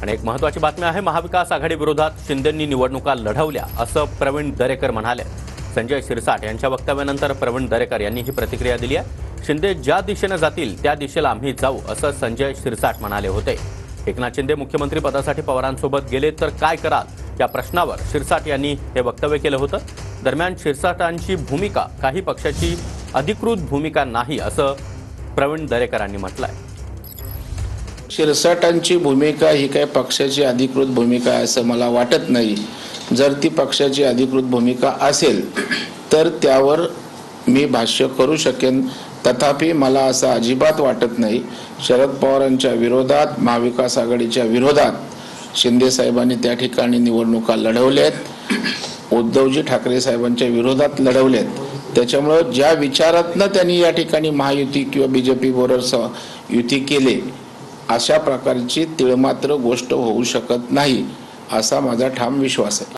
आणि एक महत्त्वाची बातमी आहे, महाविकास आघाडी विरोधात शिंदेंनी निवडणुका लढवल्या असं प्रवीण दरेकर म्हणाले। संजय शिरसाट यांच्या वक्तव्यानंतर प्रवीण दरेकर यांनी ही प्रतिक्रिया दिली आहे। शिंदे ज्या दिशेने जातील त्या दिशेला आम्ही जाऊ असं संजय शिरसाट म्हणाले होते। एकनाथ शिंदे मुख्यमंत्री पदासाठी पवारांसोबत गेले तर काय कराल या प्रश्नावर शिरसाट यांनी हे वक्तव्य केलं होतं। दरम्यान शिरसाटांची भूमिका काही पक्षाची अधिकृत भूमिका नाही असं प्रवीण दरेकरांनी म्हटलंय। शिरसाटांची भूमिका ही काही पक्षाची अधिकृत भूमिका आहे असं मला वाटत नाही। जर ती पक्षाची अधिकृत भूमिका असेल तर त्यावर मी भाष्य करू शकेन, तथापि मला असं अजिबात वाटत नाही। शरद पवारांच्या विरोधात, महाविकास आघाडीच्या विरोधात शिंदे साहेबांनी त्या ठिकाणी निवडणुका लढवल्यात, उद्धवजी ठाकरे साहेबांच्या विरोधात लढवल्यात। त्याच्यामुळे ज्या विचारातनं त्यांनी या ठिकाणी महायुती किंवा बीजेपी बरोबर युती केली अशा प्रकारची तिळमात्र गोष्ट होऊ शकत नाही असा माझा ठाम विश्वास आहे।